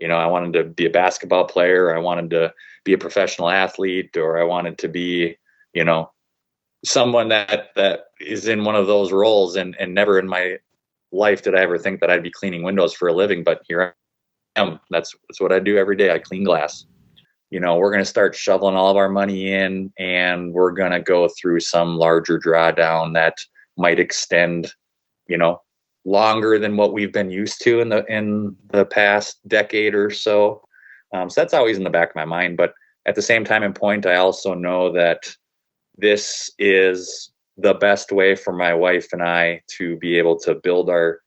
I wanted to be a basketball player, or I wanted to be a professional athlete, or I wanted to be, someone that is in one of those roles. And never in my life did I ever think that I'd be cleaning windows for a living, but here I am. That's what I do every day. I clean glass. We're going to start shoveling all of our money in, and we're going to go through some larger drawdown that might extend, longer than what we've been used to in the past decade or so. So that's always in the back of my mind. But at the same time and point, I also know that this is the best way for my wife and I to be able to build our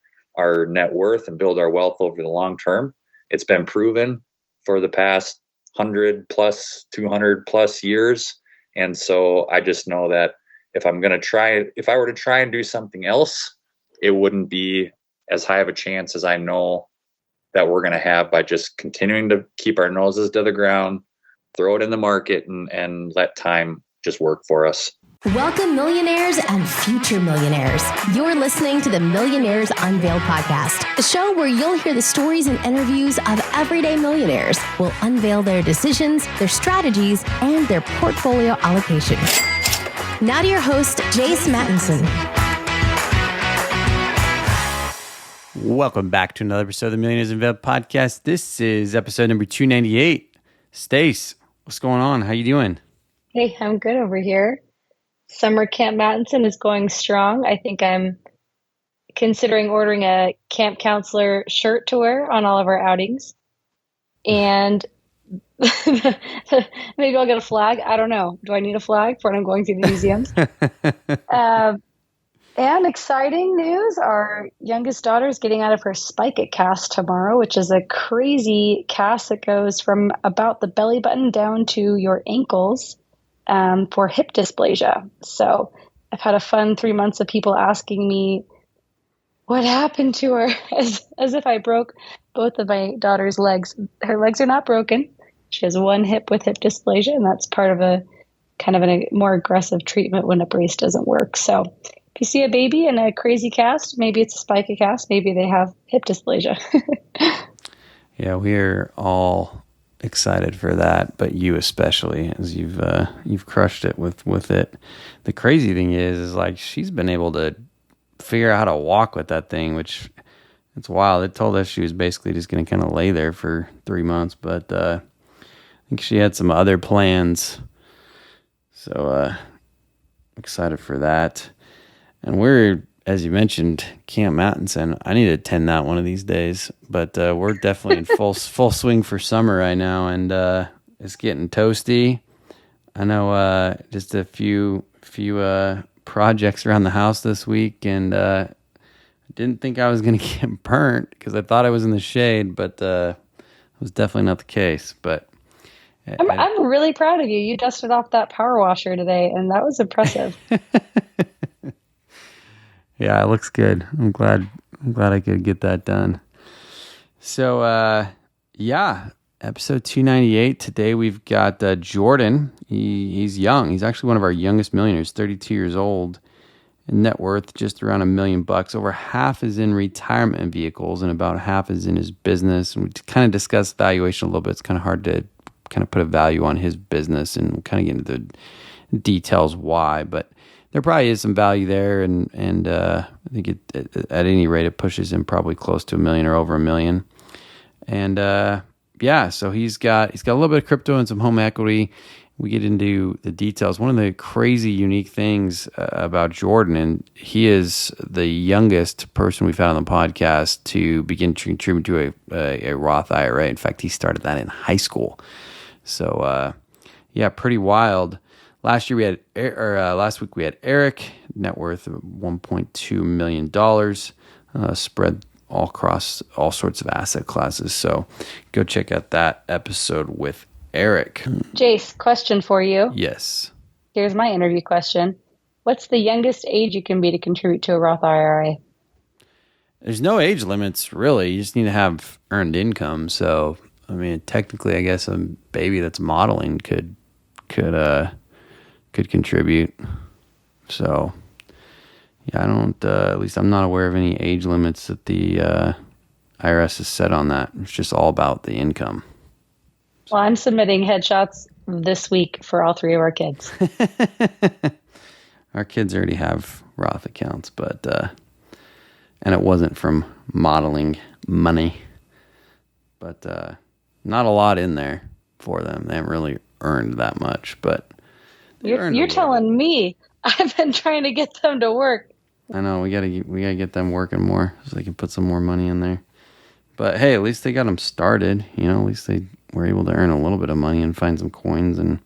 net worth and build our wealth over the long term. It's been proven for the past 100 plus, 200 plus years. And so I just know that if I were to try and do something else, it wouldn't be as high of a chance as I know that we're going to have by just continuing to keep our noses to the ground, throw it in the market, and let time just work for us. Welcome, millionaires and future millionaires. You're listening to the Millionaires Unveiled podcast, the show where you'll hear the stories and interviews of everyday millionaires. We'll unveil their decisions, their strategies, and their portfolio allocation. Now to your host, Jace Mattinson. Welcome back to another episode of the Millionaires Unveiled podcast. This is episode number 298. Stace, what's going on? How you doing? Hey, I'm good over here. Summer Camp Mattinson is going strong. I think I'm considering ordering a camp counselor shirt to wear on all of our outings. And maybe I'll get a flag. I don't know. Do I need a flag for when I'm going through the museums? And exciting news, our youngest daughter is getting out of her spica cast tomorrow, which is a crazy cast that goes from about the belly button down to your ankles for hip dysplasia. So I've had a fun 3 months of people asking me what happened to her, as if I broke both of my daughter's legs. Her legs are not broken. She has one hip with hip dysplasia, and that's part of a more aggressive treatment when a brace doesn't work. So if you see a baby in a crazy cast, maybe it's a spica cast, maybe they have hip dysplasia. Yeah, we're all excited for that, but you especially, as you've crushed it with it. The crazy thing is like she's been able to figure out how to walk with that thing, which it's wild. It told us she was basically just going to kind of lay there for 3 months, but I think she had some other plans. So excited for that. And we're, as you mentioned, Camp Mattinson. I need to attend that one of these days, but we're definitely in full swing for summer right now, and it's getting toasty. I know just a few projects around the house this week, and I didn't think I was going to get burnt because I thought I was in the shade, but it was definitely not the case. But I'm really proud of you. You dusted off that power washer today, and that was impressive. Yeah, it looks good. I'm glad I could get that done. So, episode 298. Today we've got Jordan. He's young. He's actually one of our youngest millionaires, 32 years old. And net worth just around $1 million. Over half is in retirement vehicles and about half is in his business. And we kind of discussed valuation a little bit. It's kind of hard to kind of put a value on his business and we'll kind of get into the details why, but there probably is some value there, and I think at any rate it pushes him probably close to $1 million or over $1 million. And so he's got a little bit of crypto and some home equity. We get into the details. One of the crazy unique things about Jordan, and he is the youngest person we've had on the podcast to begin to contribute to a Roth IRA. In fact, he started that in high school. So pretty wild. Last week we had Eric, net worth of $1.2 million, spread all across all sorts of asset classes. So go check out that episode with Eric. Jace, question for you. Yes. Here's my interview question. What's the youngest age you can be to contribute to a Roth IRA? There's no age limits, really. You just need to have earned income. So, I mean, technically, I guess a baby that's modeling could contribute. So, yeah, I don't, at least I'm not aware of any age limits at the IRS is set on that. It's just all about the income. Well, I'm submitting headshots this week for all three of our kids. Our kids already have Roth accounts, but and it wasn't from modeling money, but not a lot in there for them. They haven't really earned that much, but You're telling me I've been trying to get them to work. I know we gotta get them working more so they can put some more money in there. But hey, at least they got them started. You know, at least they were able to earn a little bit of money and find some coins. And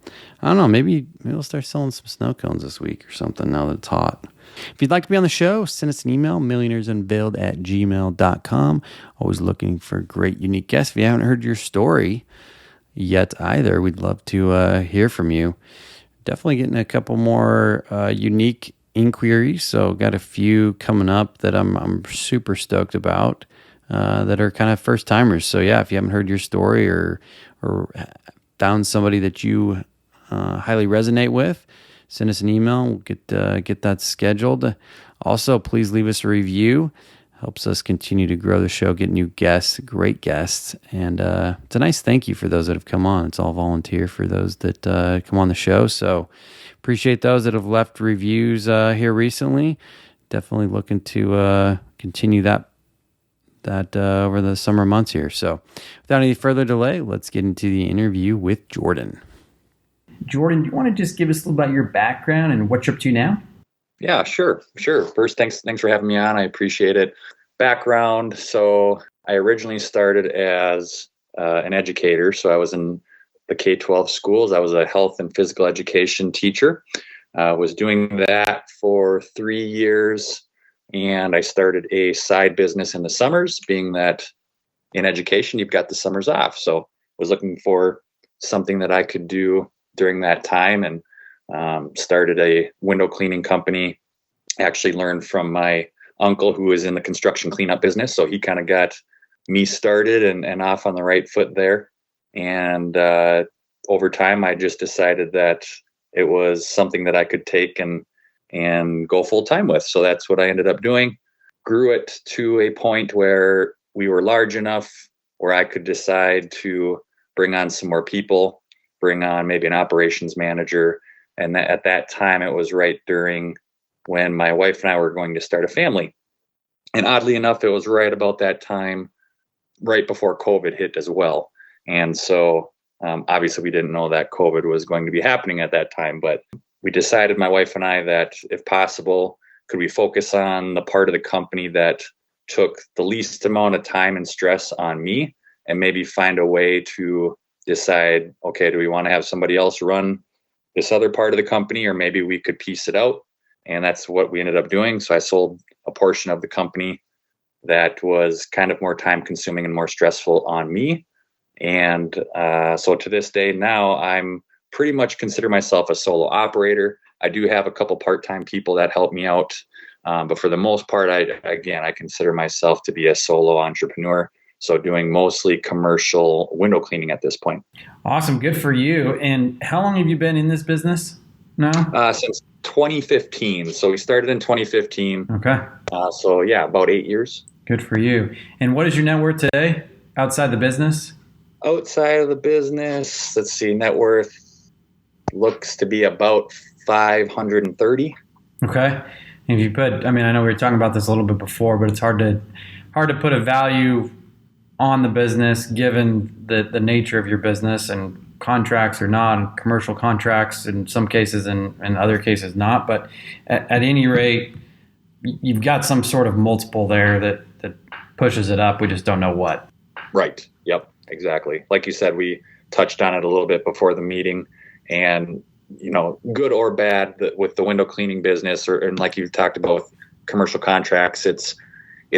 I don't know, maybe we'll start selling some snow cones this week or something now that it's hot. If you'd like to be on the show, send us an email, millionairesunveiled@gmail.com. Always looking for great, unique guests. If you haven't heard your story yet either, we'd love to hear from you. Definitely getting a couple more unique inquiries. So got a few coming up that I'm super stoked about. That are kind of first timers. So yeah, if you haven't heard your story or found somebody that you highly resonate with, send us an email. We'll get that scheduled. Also, please leave us a review. Helps us continue to grow the show, get new guests, great guests, and it's a nice thank you for those that have come on. It's all volunteer for those that come on the show. So appreciate those that have left reviews here recently. Definitely looking to continue that over the summer months here. So without any further delay, let's get into the interview with Jordan. Jordan, do you want to just give us a little about your background and what you're up to now? Yeah, sure. First, thanks for having me on. I appreciate it. Background. So I originally started as an educator. So I was in the K-12 schools. I was a health and physical education teacher. Was doing that for 3 years. And I started a side business in the summers, being that in education, you've got the summers off. So was looking for something that I could do during that time, and started a window cleaning company. Actually learned from my uncle who was in the construction cleanup business. So he kind of got me started and off on the right foot there. And over time, I just decided that it was something that I could take and go full time with. So that's what I ended up doing. Grew it to a point where we were large enough where I could decide to bring on some more people, bring on maybe an operations manager. And at that time, it was right during when my wife and I were going to start a family. And oddly enough, it was right about that time, right before COVID hit as well. And so obviously we didn't know that COVID was going to be happening at that time, but we decided, my wife and I, that if possible, could we focus on the part of the company that took the least amount of time and stress on me, and maybe find a way to decide, okay, do we want to have somebody else run this other part of the company, or maybe we could piece it out. And that's what we ended up doing. So I sold a portion of the company that was kind of more time consuming and more stressful on me. And so to this day now, I'm pretty much consider myself a solo operator. I do have a couple part-time people that help me out. But for the most part, I consider myself to be a solo entrepreneur. So doing mostly commercial window cleaning at this point. Awesome. Good for you. And how long have you been in this business now? Since 2015. So we started in 2015. Okay. So yeah, about 8 years. Good for you. And what is your net worth today outside the business? Outside of the business, let's see, net worth looks to be about 530. Okay. If you put, I know we were talking about this a little bit before, but it's hard to put a value on the business given the nature of your business, and contracts or not, commercial contracts in some cases and other cases not. But at any rate, you've got some sort of multiple there that pushes it up. We just don't know what. Right. Yep. Exactly. Like you said, we touched on it a little bit before the meeting, and good or bad with the window cleaning business, and like you talked about with commercial contracts, it's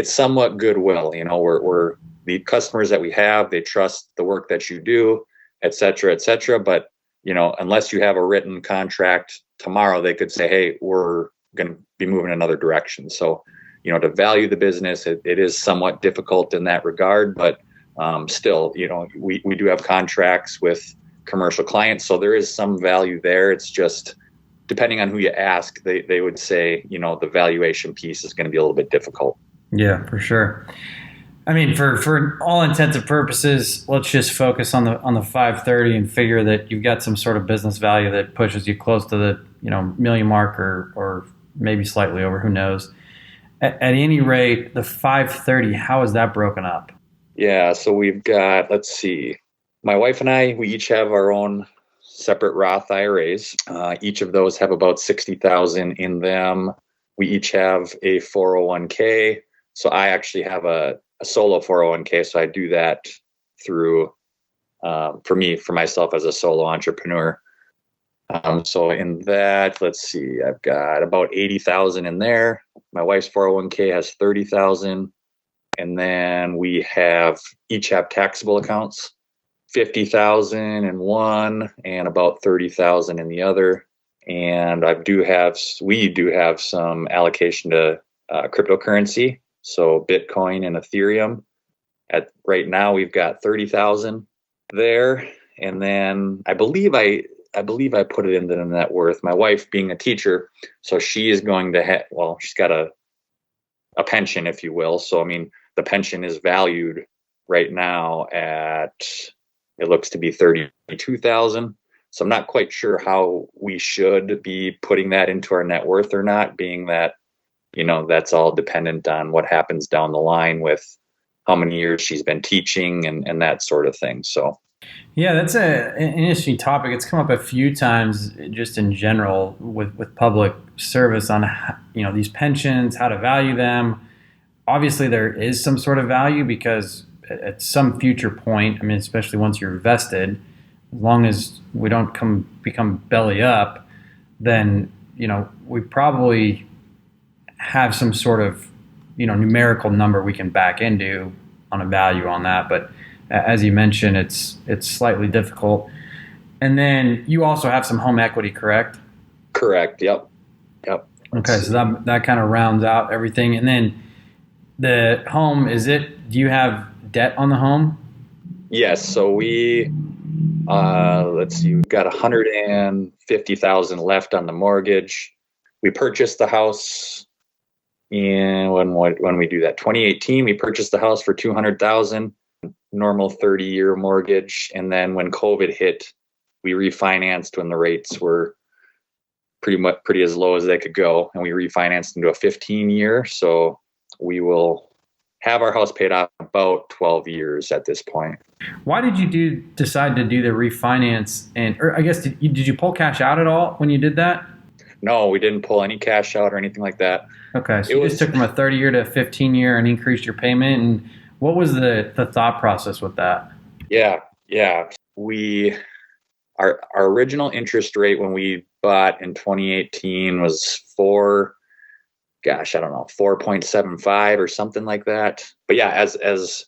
somewhat goodwill. We're the customers that we have, they trust the work that you do, et cetera, et cetera. But unless you have a written contract, tomorrow they could say, hey, we're going to be moving another direction. So to value the business, it is somewhat difficult in that regard. But still, we do have contracts with commercial clients, so there is some value there. It's just depending on who you ask, they would say the valuation piece is going to be a little bit difficult. Yeah, for sure. I mean, for all intents and purposes, let's just focus on the 530 and figure that you've got some sort of business value that pushes you close to the million mark or maybe slightly over. Who knows? At any rate, the 530, how is that broken up? Yeah, so we've got, let's see, my wife and I, we each have our own separate Roth IRAs. Each of those have about 60,000 in them. We each have a 401k. So I actually have a solo 401k. So I do that through, for myself as a solo entrepreneur. So in that, let's see, I've got about 80,000 in there. My wife's 401k has 30,000. And then we each have taxable accounts, 50,000 in one and about 30,000 in the other. And we do have some allocation to cryptocurrency. So Bitcoin and Ethereum. Right now we've got 30,000 there. And then I believe I put it into the net worth. My wife being a teacher, so she is going to she's got a pension, if you will. So, I mean, the pension is valued right now at, it looks to be 32,000. So I'm not quite sure how we should be putting that into our net worth or not, being that, that's all dependent on what happens down the line with how many years she's been teaching and that sort of thing. So. Yeah, that's an interesting topic. It's come up a few times just in general with public service on, these pensions, how to value them. Obviously, there is some sort of value because at some future point, I mean, especially once you're vested, as long as we don't become belly up, then, we probably have some sort of, numerical number we can back into on a value on that. But as you mentioned, it's slightly difficult. And then you also have some home equity, correct? Correct. Yep. Okay, so that kind of rounds out everything. And then the home, do you have debt on the home? Yes. So we, let's see, we've got 150,000 left on the mortgage. We purchased the house when we do that, 2018, we purchased the house for 200,000. Normal 30-year mortgage. And then when COVID hit, we refinanced when the rates were pretty as low as they could go. And we refinanced into a 15-year. So we will have our house paid off about 12 years at this point. Why did you decide to do the refinance? Or I guess, did you pull cash out at all when you did that? No, we didn't pull any cash out or anything like that. Okay. So just took from a 30-year to a 15-year and increased your payment. And what was the thought process with that? Yeah. Our original interest rate when we bought in 2018 was 4.75 or something like that. But yeah, as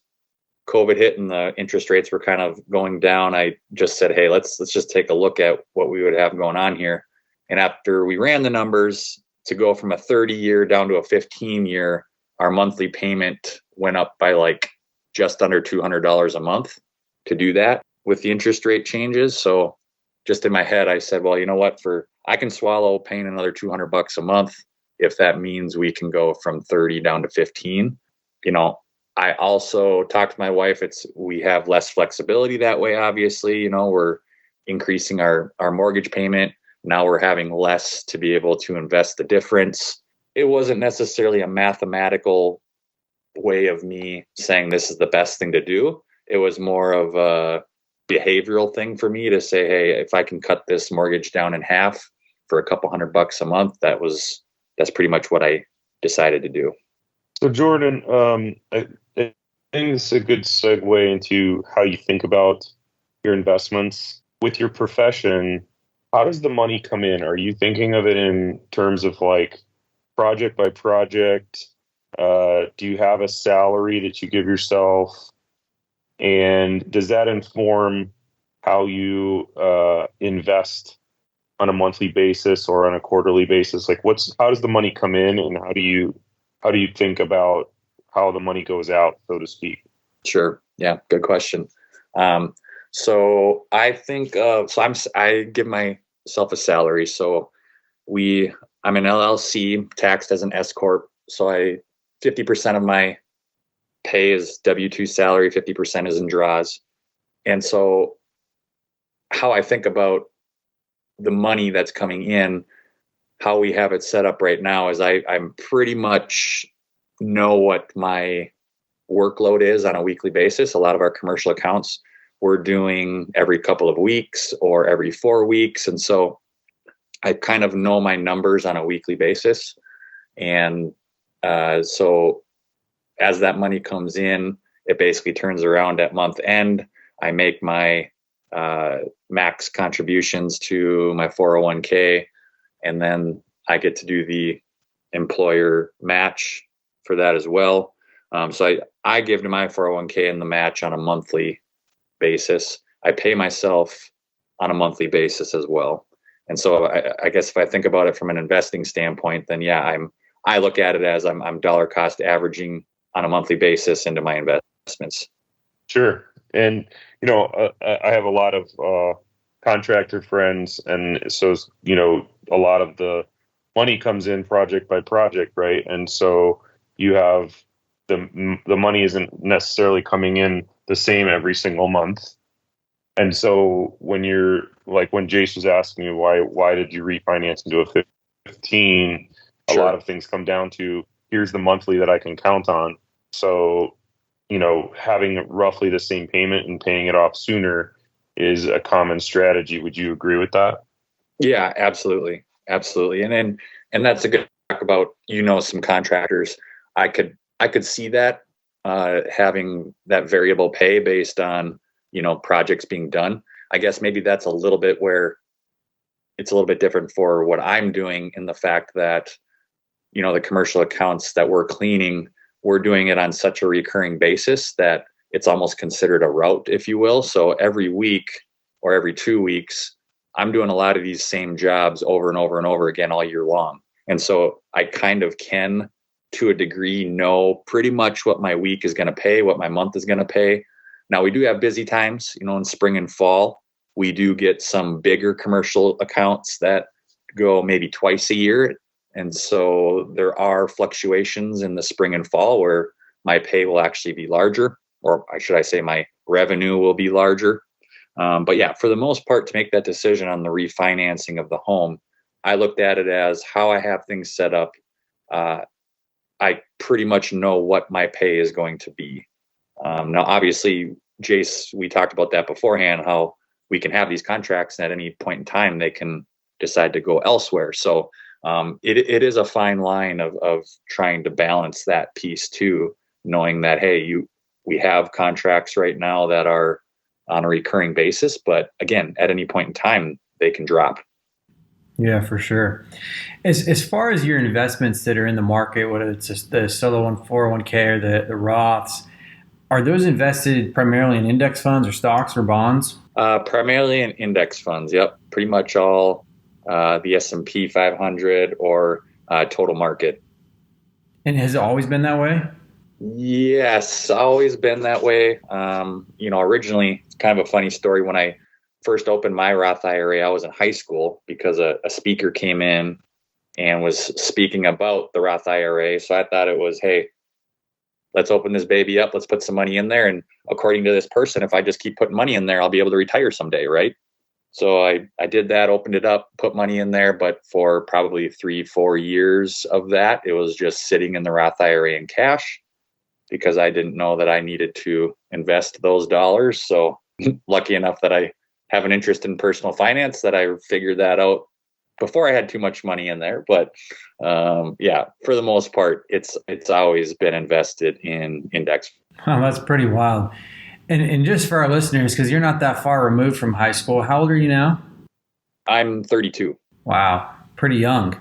COVID hit and the interest rates were kind of going down, I just said, hey, let's just take a look at what we would have going on here. And after we ran the numbers, to go from a 30-year down to a 15-year, our monthly payment went up by like just under $200 a month to do that with the interest rate changes. So just in my head, I said, well, you know what, I can swallow paying another $200 a month if that means we can go from 30 down to 15. I also talked to my wife. We have less flexibility that way. Obviously, we're increasing our mortgage payment. Now we're having less to be able to invest the difference. It wasn't necessarily a mathematical way of me saying this is the best thing to do. It was more of a behavioral thing for me to say, hey, if I can cut this mortgage down in half for a couple $100 a month, that's pretty much what I decided to do. So Jordan, I think it's a good segue into how you think about your investments with your profession. How does the money come in? Are you thinking of it in terms of like project by project? Do you have a salary that you give yourself? And does that inform how you invest on a monthly basis or on a quarterly basis? Like how does the money come in and how do you think about how the money goes out, so to speak? Sure. Yeah. Good question. So I think I give myself a salary. So I'm an LLC taxed as an S corp. So 50% of my pay is W-2 salary, 50% is in draws. And so how I think about the money that's coming in, how we have it set up right now is I'm pretty much know what my workload is on a weekly basis. A lot of our commercial accounts we're doing every couple of weeks or every 4 weeks. And so I kind of know my numbers on a weekly basis. And so as that money comes in, it basically turns around at month end. I make my max contributions to my 401k, and then I get to do the employer match for that as well. So I give to my 401k and the match on a monthly basis. I pay myself on a monthly basis as well. And so I guess if I think about it from an investing standpoint, then yeah, I look at it as I'm dollar cost averaging on a monthly basis into my investments. Sure. And, I have a lot of contractor friends. And so, a lot of the money comes in project by project, right? And so you have the money isn't necessarily coming in the same every single month. And so when you're like, when Jace was asking you, why did you refinance into a 15? Sure. A lot of things come down to, here's the monthly that I can count on. So, having roughly the same payment and paying it off sooner is a common strategy. Would you agree with that? Yeah, absolutely. Absolutely. And that's a good talk about, some contractors. I could see that having that variable pay based on, projects being done. I guess maybe that's a little bit where it's a little bit different for what I'm doing, in the fact that, the commercial accounts that we're cleaning, we're doing it on such a recurring basis that it's almost considered a route, if you will. So every week or every 2 weeks, I'm doing a lot of these same jobs over and over and over again all year long. And so I kind of can, to a degree, know pretty much what my week is going to pay, what my month is going to pay. Now, we do have busy times, in spring and fall. We do get some bigger commercial accounts that go maybe twice a year. And so there are fluctuations in the spring and fall where my pay will actually be larger, or should I say my revenue will be larger. But yeah, for the most part, to make that decision on the refinancing of the home, I looked at it as how I have things set up. I pretty much know what my pay is going to be. Now, obviously, Jace, we talked about that beforehand, how we can have these contracts and at any point in time, they can decide to go elsewhere. So it is a fine line of trying to balance that piece too, knowing that, hey, we have contracts right now that are on a recurring basis, but again, at any point in time, they can drop. Yeah, for sure. As far as your investments that are in the market, whether it's just the solo 401k or the Roths, are those invested primarily in index funds or stocks or bonds? Primarily in index funds. Yep, pretty much all the S&P 500 or total market. And has it always been that way? Yes, always been that way. Originally, it's kind of a funny story. When I first opened my Roth IRA, I was in high school because a speaker came in and was speaking about the Roth IRA. So I thought it was, hey, let's open this baby up. Let's put some money in there. And according to this person, if I just keep putting money in there, I'll be able to retire someday, right? So I did that, opened it up, put money in there. But for probably 3-4 years of that, it was just sitting in the Roth IRA in cash because I didn't know that I needed to invest those dollars. So lucky enough that I have an interest in personal finance that I figured that out before I had too much money in there. But yeah, for the most part, it's always been invested in index. Oh, that's pretty wild. And just for our listeners, because you're not that far removed from high school, how old are you now? I'm 32. Wow, pretty young.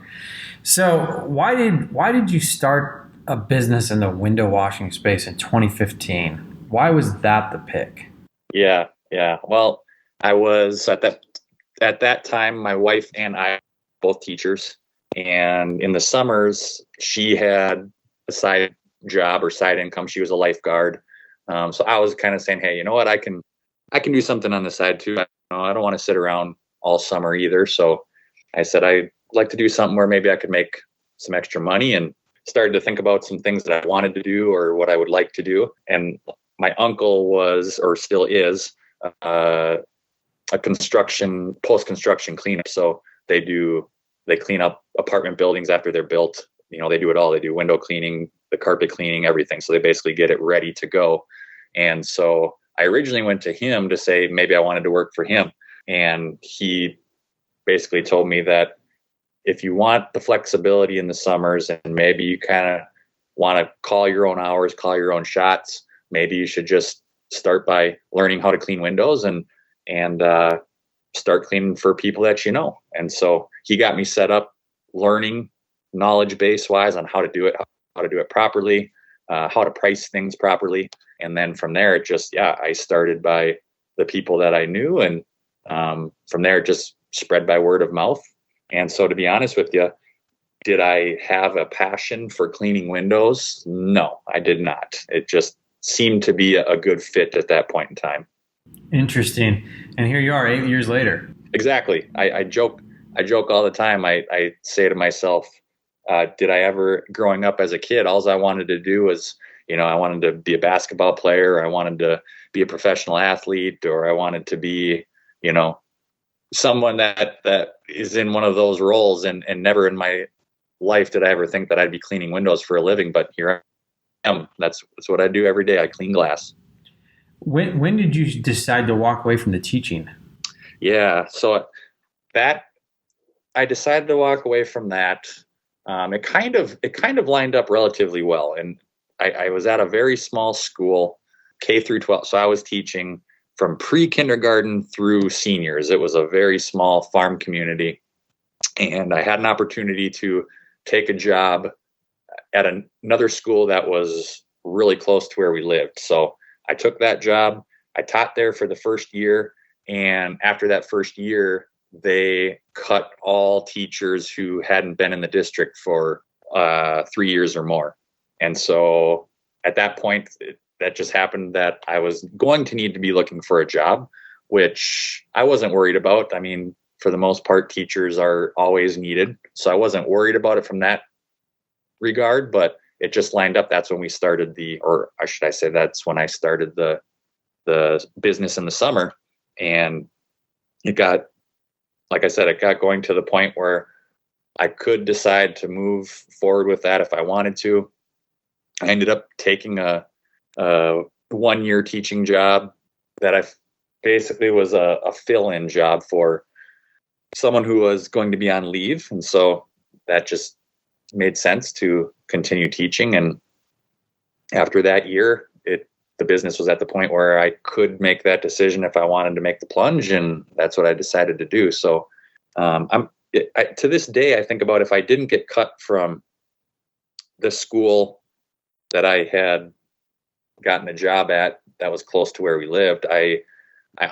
So why did you start a business in the window washing space in 2015? Why was that the pick? Yeah. Well, I was at that time, my wife and I were both teachers, and in the summers she had a side job or side income. She was a lifeguard. So I was kind of saying, hey, you know what? I can do something on the side too. I don't want to sit around all summer either. So I said, I'd like to do something where maybe I could make some extra money. And started to think about some things that I wanted to do or what I would like to do. And my uncle was, or still is, a post-construction cleaner. So they clean up apartment buildings after they're built. They do it all. They do window cleaning, the carpet cleaning, everything. So they basically get it ready to go. And so I originally went to him to say maybe I wanted to work for him. And he basically told me that if you want the flexibility in the summers and maybe you kind of want to call your own hours, call your own shots, maybe you should just start by learning how to clean windows and start cleaning for people that you know. And so he got me set up learning knowledge base wise on how to do it properly, how to price things properly. And then from there, I started by the people that I knew. And from there, it just spread by word of mouth. And so to be honest with you, did I have a passion for cleaning windows? No, I did not. It just seemed to be a good fit at that point in time. Interesting. And here you are 8 years later. Exactly. I joke all the time. I say to myself, did I ever, growing up as a kid, all I wanted to do was, I wanted to be a basketball player, I wanted to be a professional athlete, or I wanted to be, someone that is in one of those roles. And never in my life did I ever think that I'd be cleaning windows for a living. But here I am. That's what I do every day. I clean glass. When did you decide to walk away from the teaching? Yeah, so that I decided to walk away from that. It kind of lined up relatively well, and I was at a very small school, K through 12. So I was teaching from pre-kindergarten through seniors. It was a very small farm community, and I had an opportunity to take a job at another school that was really close to where we lived. So I took that job. I taught there for the first year, and after that first year, they cut all teachers who hadn't been in the district for 3 years or more. And so at that point, that just happened that I was going to need to be looking for a job, which I wasn't worried about. I mean, for the most part, teachers are always needed. So I wasn't worried about it from that regard, but it just lined up. That's when we started that's when I started the business in the summer. And it got, like I said, it got going to the point where I could decide to move forward with that if I wanted to. I ended up taking a 1-year teaching job that I basically was a fill-in job for someone who was going to be on leave. And so that just made sense to continue teaching. And after that year, the business was at the point where I could make that decision if I wanted to make the plunge, and that's what I decided to do. So to this day, I think about if I didn't get cut from the school that I had gotten a job at that was close to where we lived, I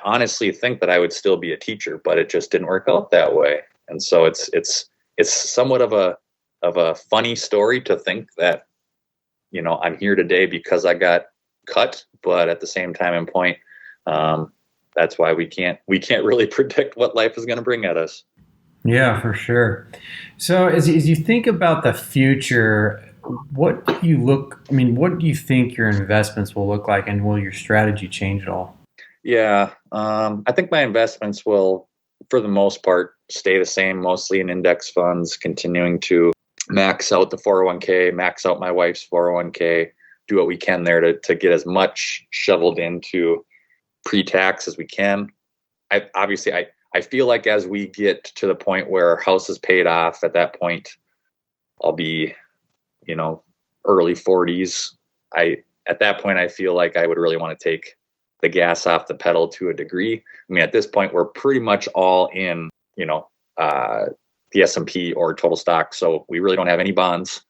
honestly think that I would still be a teacher, but it just didn't work out that way. And so it's somewhat of a funny story to think that, I'm here today because I got cut, but at the same time and point, that's why we can't really predict what life is going to bring at us. Yeah, for sure. So as you think about the future, what do you think your investments will look like, and will your strategy change at all? Yeah, I think my investments will, for the most part, stay the same, mostly in index funds, continuing to max out the 401k, max out my wife's 401k, do what we can there to get as much shoveled into pre-tax as we can. I feel like as we get to the point where our house is paid off, at that point, I'll be, early 40s. At that point, I feel like I would really want to take the gas off the pedal to a degree. I mean, at this point, we're pretty much all in, the S&P or total stock. So we really don't have any bonds,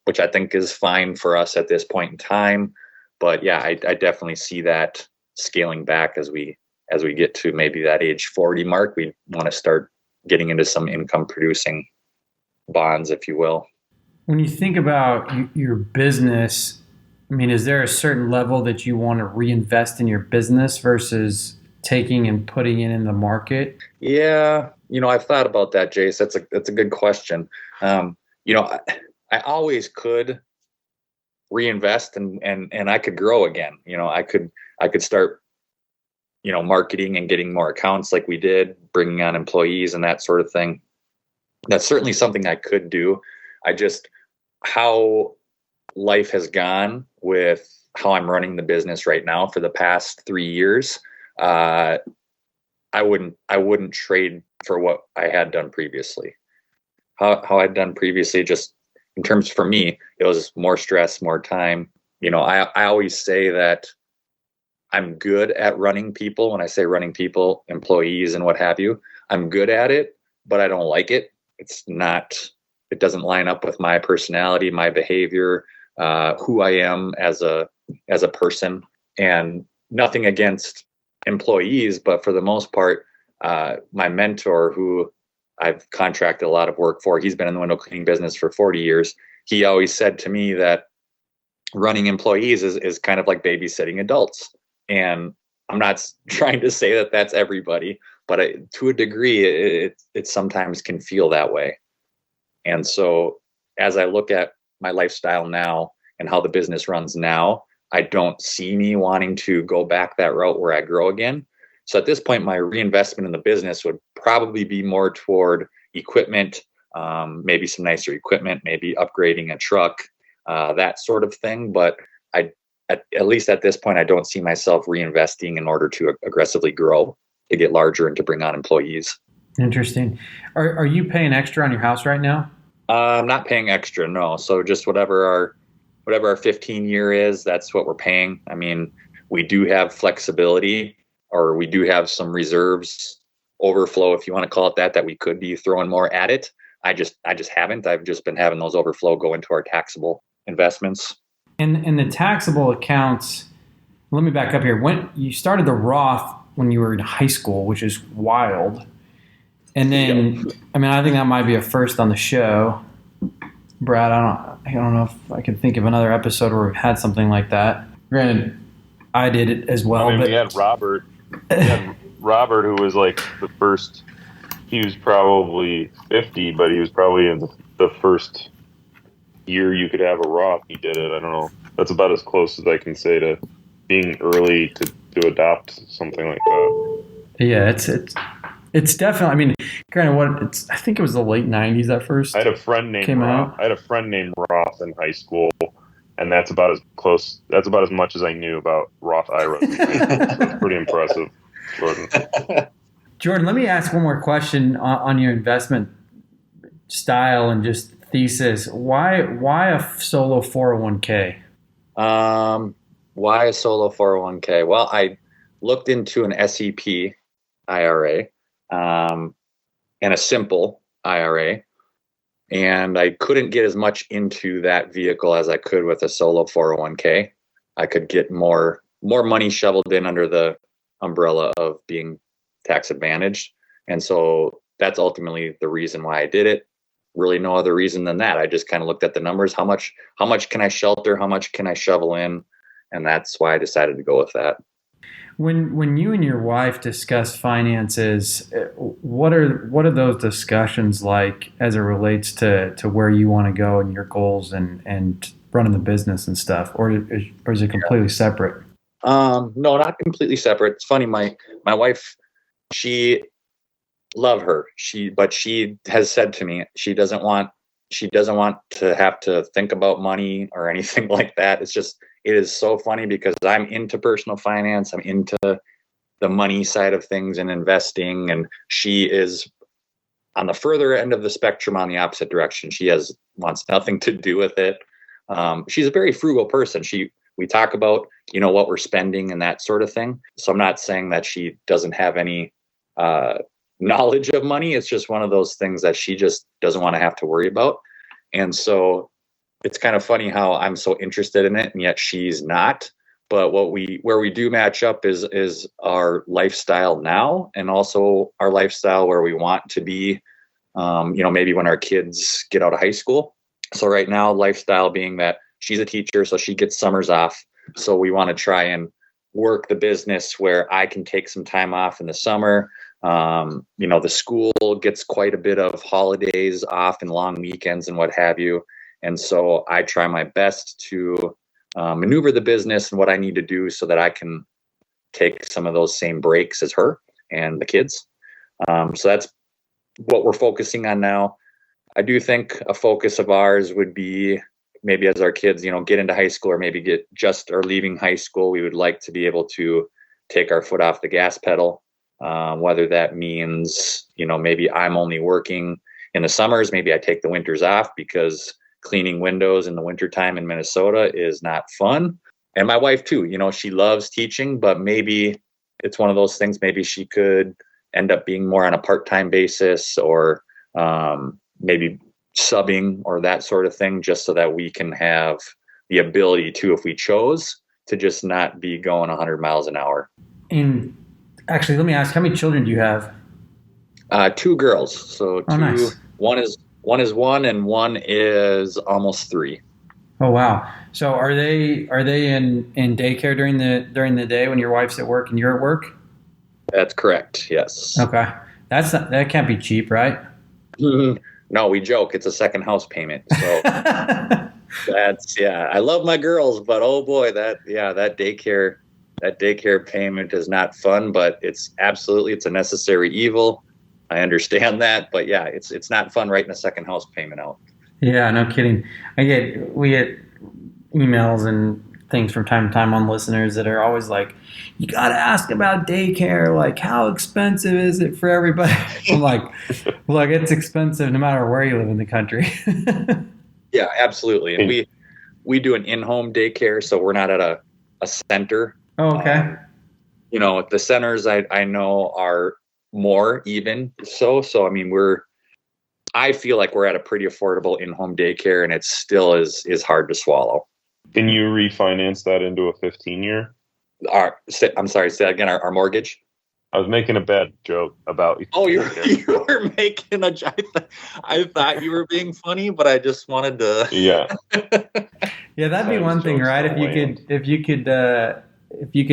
which I think is fine for us at this point in time. But yeah, I definitely see that scaling back as we get to maybe that age 40 mark. We want to start getting into some income producing bonds, if you will. When you think about your business, is there a certain level that you want to reinvest in your business versus taking and putting it in the market? Yeah, I've thought about that, Jace. That's a good question. I I always could reinvest and I could grow again. I could start, marketing and getting more accounts like we did, bringing on employees and that sort of thing. That's certainly something I could do. How life has gone with how I'm running the business right now for the past 3 years, I wouldn't trade for what I had done previously. How I'd done previously, just in terms, for me, it was more stress, more time. I always say that I'm good at running people. When I say running people, employees and what have you, I'm good at it, but I don't like it. It doesn't line up with my personality, my behavior, who I am as a person. And nothing against employees, but for the most part, my mentor, who I've contracted a lot of work for, he's been in the window cleaning business for 40 years. He always said to me that running employees is kind of like babysitting adults. And I'm not trying to say that that's everybody, but to a degree, it sometimes can feel that way. And so as I look at my lifestyle now and how the business runs now, I don't see me wanting to go back that route where I grow again. So at this point, my reinvestment in the business would probably be more toward equipment, maybe some nicer equipment, maybe upgrading a truck, that sort of thing. But at least at this point, I don't see myself reinvesting in order to aggressively grow, to get larger and to bring on employees. Interesting. Are you paying extra on your house right now? I'm not paying extra, no. So just whatever our 15 year is, that's what we're paying. I mean, we do have flexibility, or we do have some reserves, overflow, if you want to call it that we could be throwing more at it. I just haven't. I've just been having those overflow go into our taxable investments. And the taxable accounts, let me back up here. When you started the Roth when you were in high school, which is wild. And then, I mean, I think that might be a first on the show. Brad, I don't know if I can think of another episode where we've had something like that. Granted, I did it as well. But we had Robert. Who was like the first. He was probably 50, but he was probably in the first year you could have a Roth. He did it. I don't know. That's about as close as I can say to being early to adopt something like that. Yeah, it's definitely. I mean, granted, I think it was the late '90s at first. I had a friend named Roth. I had a friend named Roth in high school, and that's about as close. That's about as much as I knew about Roth IRA. It's pretty impressive, Jordan. Jordan, let me ask one more question on your investment style and just thesis. Why a solo 401k? Why a solo 401k? Well, I looked into an SEP IRA. And a simple IRA. And I couldn't get as much into that vehicle as I could with a solo 401k. I could get more money shoveled in under the umbrella of being tax advantaged. And so that's ultimately the reason why I did it. Really no other reason than that. I just kind of looked at the numbers. How much can I shelter? How much can I shovel in? And that's why I decided to go with that. When you and your wife discuss finances, what are those discussions like as it relates to where you want to go and your goals and running the business and stuff, or is it completely separate? No, not completely separate. It's funny. My wife, love her. But she has said to me she doesn't want to have to think about money or anything like that. It is so funny because I'm into personal finance. I'm into the money side of things and investing. And she is on the further end of the spectrum on the opposite direction. She wants nothing to do with it. She's a very frugal person. We talk about, what we're spending and that sort of thing. So I'm not saying that she doesn't have any knowledge of money. It's just one of those things that she just doesn't want to have to worry about. And so it's kind of funny how I'm so interested in it and yet she's not. But where we do match up is our lifestyle now, and also our lifestyle where we want to be, maybe when our kids get out of high school. So right now, lifestyle being that she's a teacher, so she gets summers off. So we want to try and work the business where I can take some time off in the summer. The school gets quite a bit of holidays off and long weekends and what have you. And so I try my best to maneuver the business and what I need to do so that I can take some of those same breaks as her and the kids. So that's what we're focusing on now. I do think a focus of ours would be maybe as our kids, get into high school or maybe are leaving high school, we would like to be able to take our foot off the gas pedal. Whether that means, maybe I'm only working in the summers, maybe I take the winters off because cleaning windows in the wintertime in Minnesota is not fun. And my wife too, she loves teaching, but maybe it's one of those things, maybe she could end up being more on a part-time basis or maybe subbing or that sort of thing, just so that we can have the ability to, if we chose, to just not be going 100 miles an hour. And actually, let me ask, how many children do you have? 2 girls. So two. Nice. One is 1 and one is almost 3. Oh wow! So are they in daycare during the day when your wife's at work and you're at work? That's correct. Yes. Okay, that can't be cheap, right? No, we joke. It's a second house payment. So I love my girls, but oh boy, that daycare payment is not fun, but it's a necessary evil. I understand that, but yeah, it's not fun writing a second house payment out. Yeah, no kidding. We get emails and things from time to time on listeners that are always like, you got to ask about daycare. Like, how expensive is it for everybody? I'm like, look, it's expensive no matter where you live in the country. Yeah, absolutely. And we do an in-home daycare, so we're not at a center. Oh, okay. The centers I know are more even. So I mean, I feel like we're at a pretty affordable in-home daycare, and it still is hard to swallow. Can you refinance that into a 15-year? I'm sorry, say that again, our mortgage? I was making a bad joke about you. Oh, you were making a joke. I thought you were being funny, but I just wanted to. Yeah. Yeah, that'd be one thing, right? If you could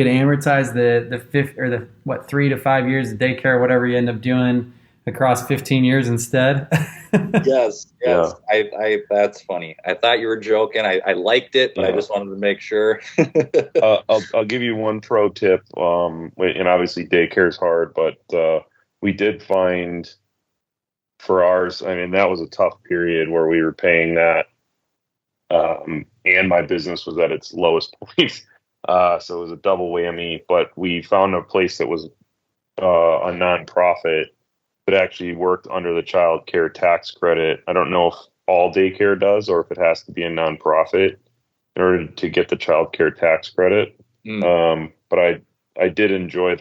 amortize the 3 to 5 years of daycare, whatever you end up doing, across 15 years instead. Yes. Yeah. I that's funny. I thought you were joking. I liked it, but I just wanted to make sure. I'll give you one pro tip. And obviously daycare is hard, but we did find for ours, I mean, that was a tough period where we were paying that. And my business was at its lowest point. So it was a double whammy, but we found a place that was a nonprofit that actually worked under the child care tax credit. I don't know if all daycare does or if it has to be a nonprofit in order to get the child care tax credit. But I did enjoy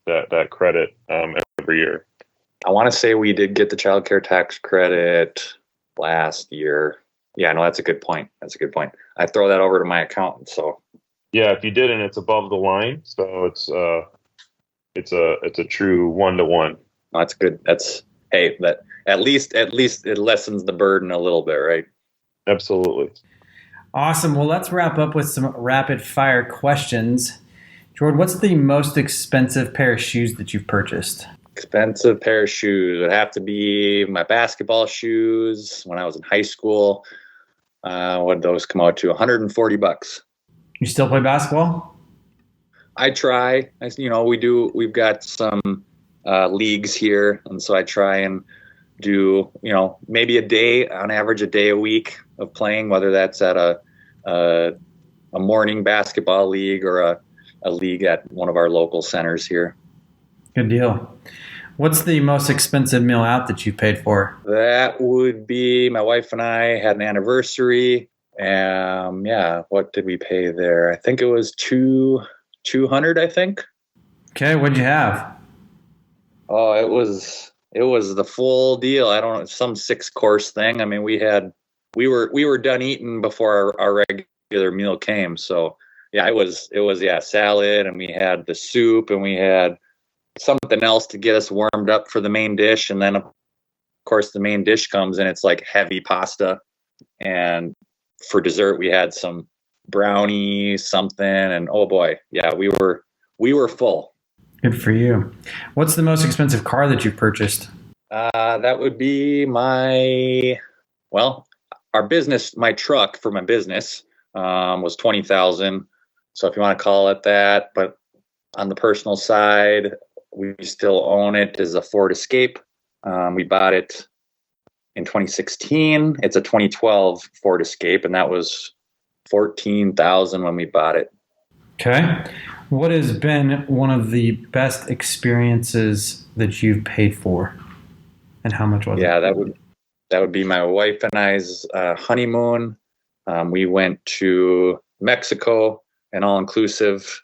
that credit every year. I want to say we did get the child care tax credit last year. Yeah, no, that's a good point. I throw that over to my accountant. So yeah, if you didn't, it's above the line. So it's a true 1-to-1. Oh, that's good. That at least it lessens the burden a little bit, right? Absolutely. Awesome. Well, let's wrap up with some rapid fire questions. Jordan, what's the most expensive pair of shoes that you've purchased? Expensive pair of shoes would have to be my basketball shoes when I was in high school. What did those come out to? $140. You still play basketball? I try. We've got some leagues here, and so I try and do maybe on average a day a week of playing, whether that's at a morning basketball league or a league at one of our local centers here. Good deal. What's the most expensive meal out that you paid for? That would be my wife and I had an anniversary. What did we pay there? I think it was $200, I think. Okay, what'd you have? Oh, it was the full deal. I don't know, some 6-course thing. I mean, we were done eating before our regular meal came. So yeah, it was salad, and we had the soup, and we had something else to get us warmed up for the main dish. And then of course the main dish comes and it's like heavy pasta. And for dessert, we had some brownie something, and oh boy, yeah, we were full. Good for you. What's the most expensive car that you've purchased? That would be our our business, my truck for my business, was 20,000. So if you want to call it that, but on the personal side, we still own it, is a Ford Escape. We bought it in 2016. It's a 2012 Ford Escape, and that was 14,000 when we bought it. Okay. What has been one of the best experiences that you've paid for, and how much was it? Yeah, that would be my wife and I's honeymoon. We went to Mexico, an all-inclusive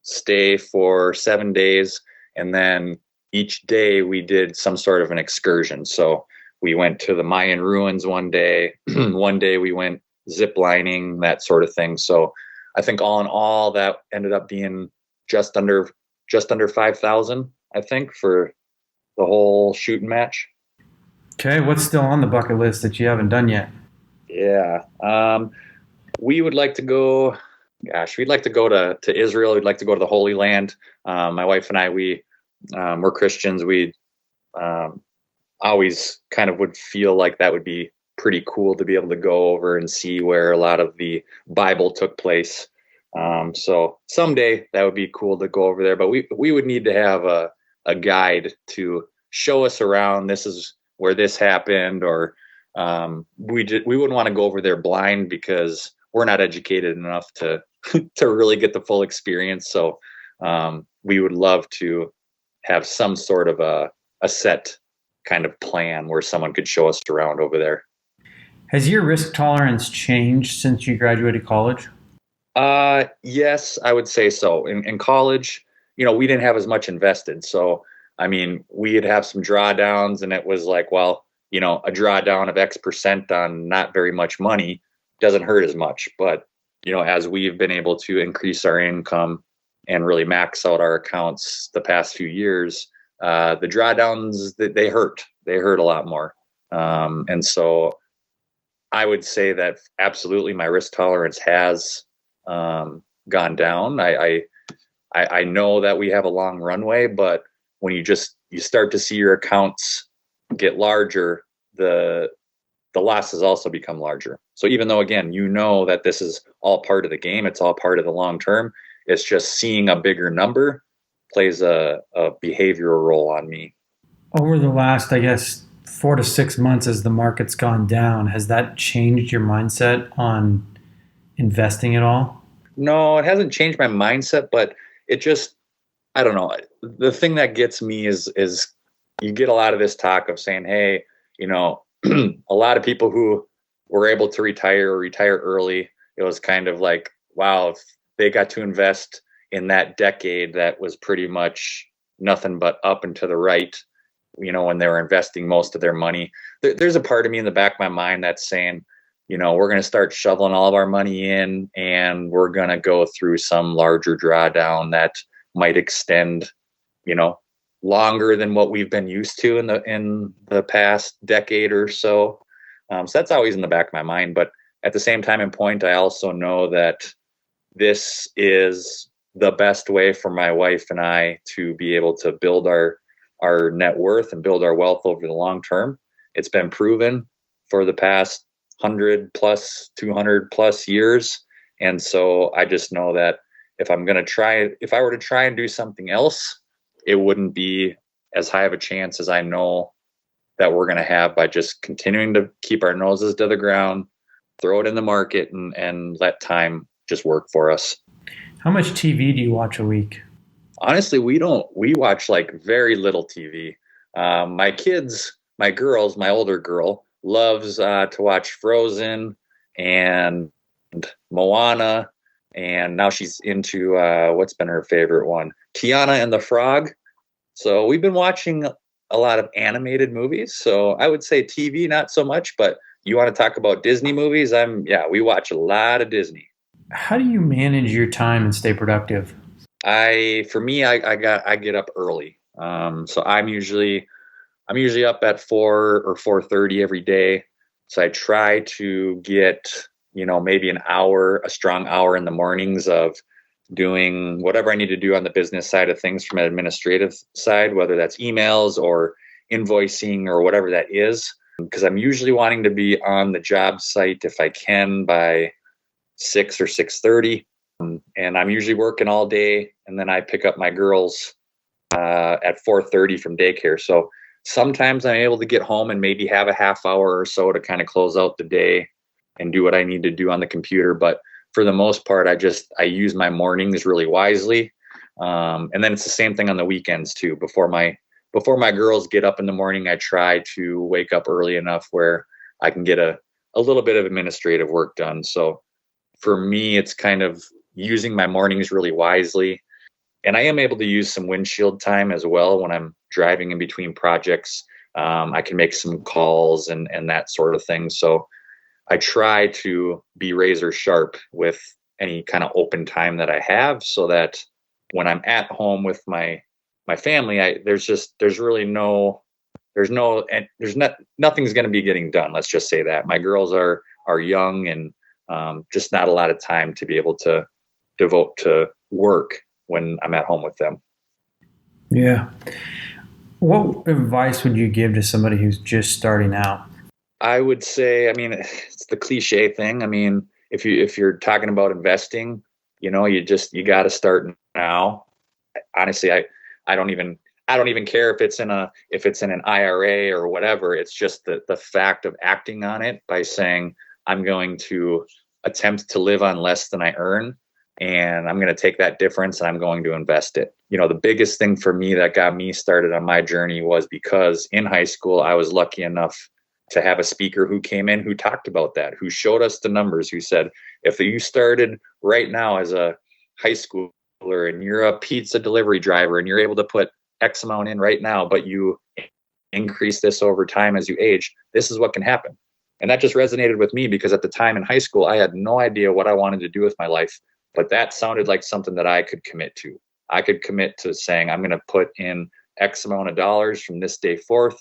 stay for 7 days, and then each day we did some sort of an excursion. So we went to the Mayan ruins one day. One day we went zip lining, that sort of thing. So I think all in all, that ended up being just under 5,000, I think, for the whole shooting match. Okay. What's still on the bucket list that you haven't done yet? Yeah. We would like to go, we'd like to go to Israel. We'd like to go to the Holy Land. My wife and I, we're Christians. We always kind of would feel like that would be pretty cool to be able to go over and see where a lot of the Bible took place. So someday that would be cool to go over there, but we would need to have a guide to show us around. This is where this happened, or we wouldn't want to go over there blind because we're not educated enough to to really get the full experience. So we would love to have some sort of a set kind of plan where someone could show us around over there. Has your risk tolerance changed since you graduated college? Yes, I would say so. In college, we didn't have as much invested. So, I mean, we'd have some drawdowns, and it was like, well, a drawdown of X percent on not very much money doesn't hurt as much. But, as we've been able to increase our income and really max out our accounts the past few years, the drawdowns, they hurt. They hurt a lot more. And so I would say that absolutely my risk tolerance has gone down. I know that we have a long runway, but when you start to see your accounts get larger, the losses also become larger. So even though, again, that this is all part of the game, it's all part of the long term, it's just seeing a bigger number plays a behavioral role on me. Over the last, I guess, 4 to 6 months as the market's gone down, has that changed your mindset on investing at all? No, it hasn't changed my mindset, but it just, I don't know. The thing that gets me is you get a lot of this talk of saying, hey, a lot of people who were able to retire early, it was kind of like, wow, if they got to invest in that decade that was pretty much nothing but up and to the right, when they were investing most of their money. There's a part of me in the back of my mind that's saying, we're going to start shoveling all of our money in, and we're going to go through some larger drawdown that might extend, longer than what we've been used to in the past decade or so. So that's always in the back of my mind. But at the same time and point, I also know that this is the best way for my wife and I to be able to build our net worth and build our wealth over the long term. It's been proven for the past 100 plus, 200 plus years. And so I just know that if I were to try and do something else, it wouldn't be as high of a chance as I know that we're going to have by just continuing to keep our noses to the ground, throw it in the market, and let time just work for us. How much TV do you watch a week? Honestly, we watch like very little TV. My girls, my older girl loves to watch Frozen and Moana. And now she's into what's been her favorite one, Tiana and the Frog. So we've been watching a lot of animated movies. So I would say TV, not so much, but you want to talk about Disney movies? We watch a lot of Disney. How do you manage your time and stay productive? I get up early. So I'm usually up at 4 or 4:30 every day. So I try to get, maybe a strong hour in the mornings of doing whatever I need to do on the business side of things from an administrative side, whether that's emails or invoicing or whatever that is. because I'm usually wanting to be on the job site if I can by 6 or 6:30. And I'm usually working all day, and then I pick up my girls at 4:30 from daycare. So sometimes I'm able to get home and maybe have a half hour or so to kind of close out the day and do what I need to do on the computer. But for the most part, I use my mornings really wisely. And then it's the same thing on the weekends too. Before my girls get up in the morning, I try to wake up early enough where I can get a little bit of administrative work done. So for me, it's kind of using my mornings really wisely. And I am able to use some windshield time as well when I'm driving in between projects. I can make some calls and that sort of thing. So I try to be razor sharp with any kind of open time that I have, so that when I'm at home with my family, nothing's going to be getting done. Let's just say that my girls are young, and just not a lot of time to be able to devote to work when I'm at home with them. Yeah. What advice would you give to somebody who's just starting out? I would say, it's the cliche thing. If you're talking about investing, you got to start now. Honestly, I don't even care if it's in an IRA or whatever. It's just the fact of acting on it by saying, I'm going to attempt to live on less than I earn, and I'm going to take that difference and I'm going to invest it. The biggest thing for me that got me started on my journey was because in high school, I was lucky enough to have a speaker who came in who talked about that, who showed us the numbers, who said, if you started right now as a high schooler and you're a pizza delivery driver and you're able to put X amount in right now, but you increase this over time as you age, this is what can happen. And that just resonated with me, because at the time in high school, I had no idea what I wanted to do with my life, but that sounded like something that I could commit to. I could commit to saying, I'm going to put in X amount of dollars from this day forth,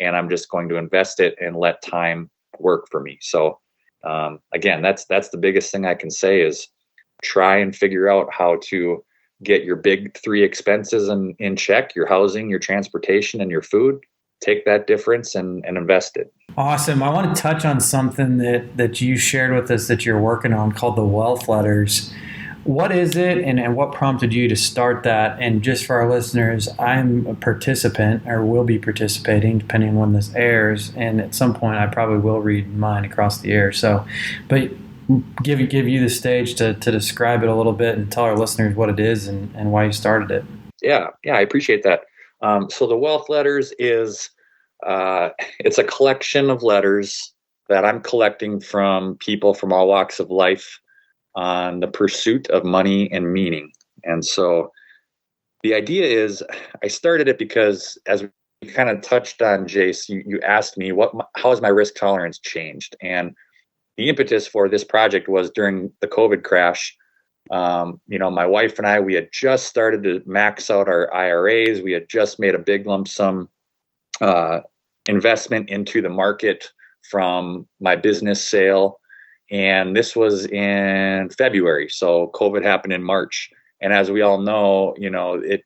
and I'm just going to invest it and let time work for me. So again, that's the biggest thing I can say is try and figure out how to get your big three expenses in check: your housing, your transportation, and your food. Take that difference and invest it. Awesome. I want to touch on something that you shared with us that you're working on called the Wealth Letters. What is it, and what prompted you to start that? And just for our listeners, I'm a participant, or will be participating depending on when this airs. And at some point, I probably will read mine across the air. So, but give you the stage to describe it a little bit and tell our listeners what it is and why you started it. Yeah, I appreciate that. So the Wealth Letters is it's a collection of letters that I'm collecting from people from all walks of life on the pursuit of money and meaning. And so the idea is, I started it because, as we kind of touched on, Jace, you asked me how has my risk tolerance changed? And the impetus for this project was during the COVID crash. My wife and I, we had just started to max out our IRAs. We had just made a big lump sum investment into the market from my business sale. And this was in February. So COVID happened in March. And as we all know, it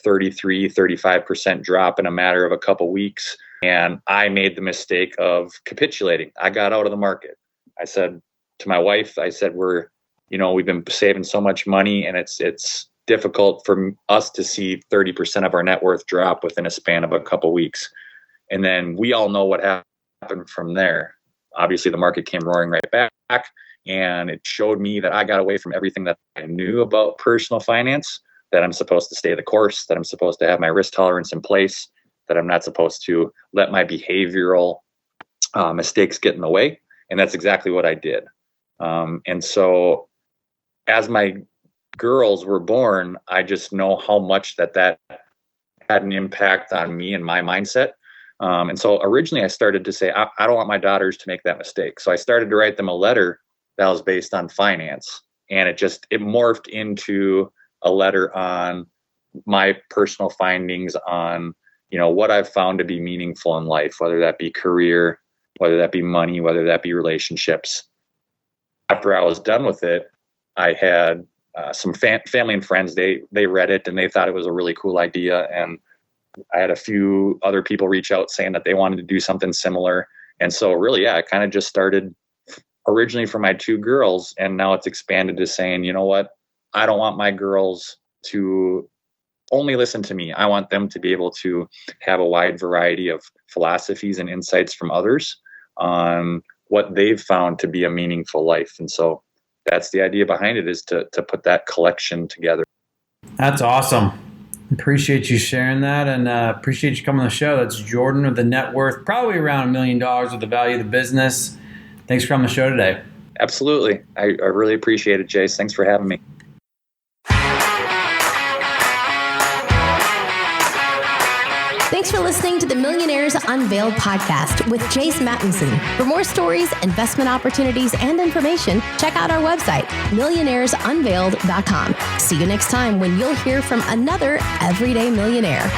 35% drop in a matter of a couple weeks. And I made the mistake of capitulating. I got out of the market. I said to my wife, we've been saving so much money, and it's difficult for us to see 30% of our net worth drop within a span of a couple weeks. And then we all know what happened from there. Obviously, the market came roaring right back, and it showed me that I got away from everything that I knew about personal finance, that I'm supposed to stay the course, that I'm supposed to have my risk tolerance in place, that I'm not supposed to let my behavioral mistakes get in the way. And that's exactly what I did. And so as my girls were born, I just know how much that had an impact on me and my mindset. And so originally I started to say, I don't want my daughters to make that mistake. So I started to write them a letter that was based on finance. And it morphed into a letter on my personal findings on, what I've found to be meaningful in life, whether that be career, whether that be money, whether that be relationships. After I was done with it, I had some family and friends, they read it and they thought it was a really cool idea. And I had a few other people reach out saying that they wanted to do something similar. And so really, yeah, it kind of just started originally for my 2 girls. And now it's expanded to saying, you know what, I don't want my girls to only listen to me. I want them to be able to have a wide variety of philosophies and insights from others on what they've found to be a meaningful life. And so that's the idea behind it, is to put that collection together. That's awesome. Appreciate you sharing that, and appreciate you coming on the show. That's Jordan with the net worth, probably around $1 million with the value of the business. Thanks for coming on the show today. Absolutely. I really appreciate it, Jace. Thanks for having me. Thanks for listening to the Millionaires Unveiled podcast with Jace Mattinson. For more stories, investment opportunities, and information, check out our website, millionairesunveiled.com. See you next time when you'll hear from another everyday millionaire.